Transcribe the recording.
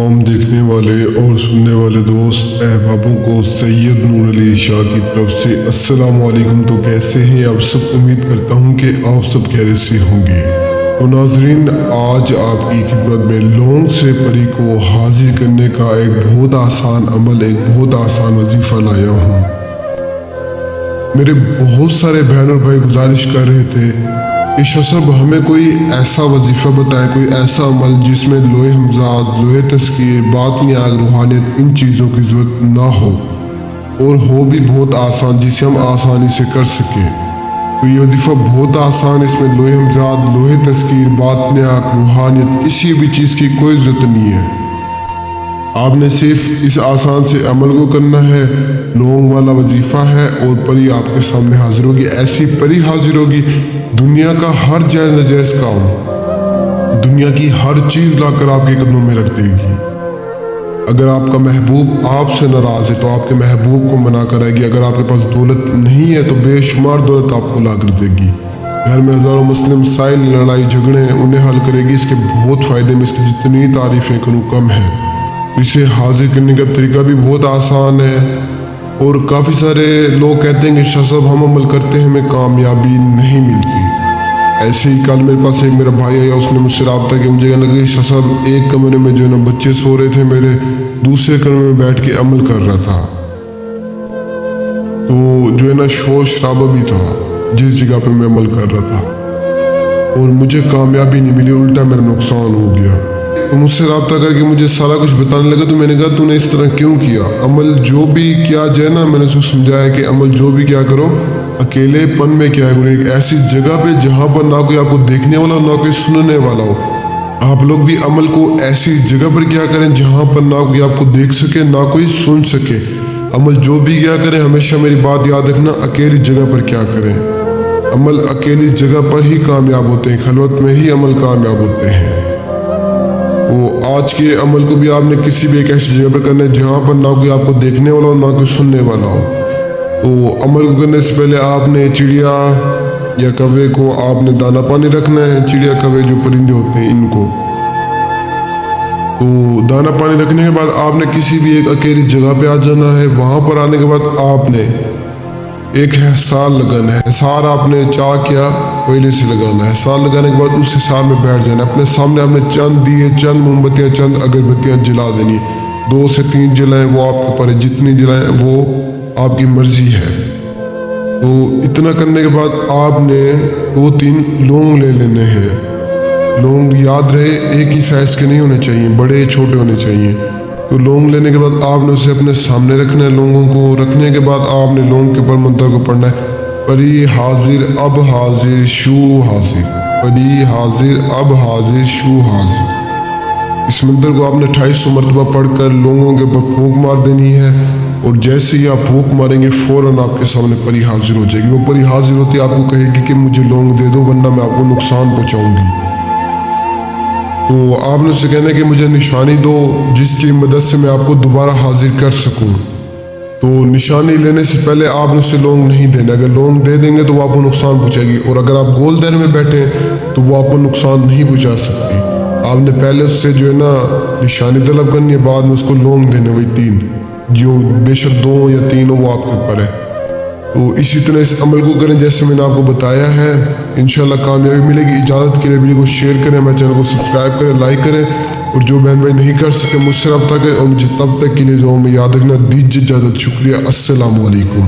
तमाम देखने वाले और सुनने वाले दोस्त अहबाबों को सैयद नूर अली शाह की तरफ से अस्सलाम वालेकुम। तो कैसे हैं आप सब? उम्मीद करता हूं कि आप सब खैरियत से होंगे। तो नाजरीन, आज आपकी खिदमत में लौंग से परी को हाजिर करने का एक बहुत आसान अमल, एक बहुत आसान वजीफा लाया हूँ। मेरे बहुत सारे बहन और भाई गुजारिश कर रहे थे कि शाह साहब हमें कोई ऐसा वजीफा बताएं, कोई ऐसा अमल जिसमें लोहे हमजाद, लोहे तस्कीर, बातनी आग, रूहानियत, इन चीज़ों की जरूरत ना हो और हो भी बहुत आसान, जिसे हम आसानी से कर सकें। तो ये वजीफा बहुत आसान, इसमें लोहे हमजाद, लोहे तस्कीर, बातनी आग, रूहानियत, किसी भी चीज़ की कोई जरूरत नहीं है। आपने सिर्फ इस आसान से अमल को करना है। लौंग वाला वजीफा है और परी आपके सामने हाजिर होगी। ऐसी परी हाजिर होगी, दुनिया का हर जायज़ नाजायज़ काम, दुनिया की हर चीज़ लाकर आपके कदमों में रख देगी। अगर आपका महबूब आपसे नाराज़ है तो आपके महबूब को मना कराएगी। अगर आपके पास दौलत नहीं है तो बेशुमार दौलत आपको ला कर देगी। घर में हज़ारों मसले मसाइल, लड़ाई झगड़े, उन्हें हल करेगी। इसके बहुत फ़ायदे में इसकी जितनी तारीफ़ें करूँ कम है। इसे हाजिर करने का तरीका भी बहुत आसान है और काफ़ी सारे लोग कहते हैं कि शाह साहब हम अमल करते हैं, हमें कामयाबी नहीं मिलती। ऐसे ही कल मेरे पास एक मेरा भाई आया, उसने मुझसे रब्ता किया। मुझे कहने लगा शाह साहब एक कमरे में जो है ना बच्चे सो रहे थे, मेरे दूसरे कमरे में बैठ के अमल कर रहा था। तो जो है ना शोर शराबा भी था जिस जगह पे मैं अमल कर रहा था और मुझे कामयाबी नहीं मिली, उल्टा मेरा नुकसान हो गया। तो मुझसे रब्ता करके मुझे सारा कुछ बताने लगा। तो मैंने कहा तूने इस तरह क्यों किया? अमल जो भी किया जाए ना, मैंने उसको समझाया कि अमल जो भी क्या करो अकेलेपन में क्या करो, एक ऐसी जगह पे जहाँ पर ना कोई आपको देखने वाला हो, ना कोई सुनने वाला हो। आप लोग भी अमल को ऐसी जगह पर क्या करें जहाँ पर ना कोई आपको देख सके, ना कोई सुन सके। अमल जो भी क्या करें, हमेशा मेरी बात याद रखना, अकेली जगह पर क्या करें। अमल अकेली जगह पर ही कामयाब होते हैं, खलवत में ही अमल कामयाब होते हैं। तो आज के अमल को भी आपने किसी भी एक ऐसी जगह पर करना है जहाँ पर ना कोई आपको देखने वाला हो, ना कोई सुनने वाला हो। तो अमल को करने से पहले आपने चिड़िया या कौवे को आपने दाना पानी रखना है। चिड़िया कौवे जो परिंदे होते हैं इनको, तो दाना पानी रखने के बाद आपने किसी भी एक अकेली जगह पे आ जाना है। वहाँ पर आने के बाद आपने एक हिसार लगाना है। हिसार आपने चाह क्या पहले से लगाना है। हिसार लगाने के बाद उस हिसार में बैठ जाना है। अपने सामने आपने चंद दिए, चंद मोमबत्तियाँ, चंद अगरबत्तियाँ जला देनी। 2 से 3 जलाएं, वो आपके ऊपर है। जितनी जलाएं वो आपकी मर्जी है। तो इतना करने के बाद आपने 2-3 लौंग ले लेने हैं। लौंग याद रहे एक ही साइज के नहीं होने चाहिए, बड़े छोटे होने चाहिए। तो लौंग लेने के बाद आपने उसे अपने सामने रखना है। लौंगों को रखने के बाद आपने लौंग के ऊपर मंत्र को पढ़ना है, परी हाजिर अब हाजिर शू हाजिर, परी हाजिर अब हाजिर शू हाजिर। इस मंत्र को आपने 2800 मरतबा पढ़कर लौंगों के ऊपर फूंक मार देनी है और जैसे ही आप फूंक मारेंगे फौरन आपके सामने परी हाजिर हो जाएगी। वो परी हाजिर होती है आपको कहेगी कि मुझे लौंग दे दो वरना मैं आपको नुकसान पहुँचाऊंगी। तो आपने उसे कहना है कि मुझे निशानी दो जिसकी मदद से मैं आपको दोबारा हाजिर कर सकूं। तो निशानी लेने से पहले आपने उसे लौंग नहीं देना। अगर लौंग दे देंगे तो वो आपको नुकसान पहुंचाएगी और अगर आप गोल दायरे में बैठे तो वो आपको नुकसान नहीं पहुंचा सकती। आपने पहले उससे जो है ना निशानी तलब करनी है, बाद में उसको लौंग देने, वही 3, जो बेशक 2 या 3 हो वो आपके ऊपर है। तो इसी तरह इस अमल को करें जैसे मैंने आपको बताया है, इंशाल्लाह कामयाबी मिलेगी। इजाज़त के लिए वीडियो को शेयर करें, मेरे चैनल को सब्सक्राइब करें, लाइक करें और जो बहन भाई नहीं कर सके मुझसे रब्ता करें। और मुझे तब तक के लिए जो मैं याद रखना दीजिए इजाज़त। शुक्रिया, अस्सलाम वालेकुम।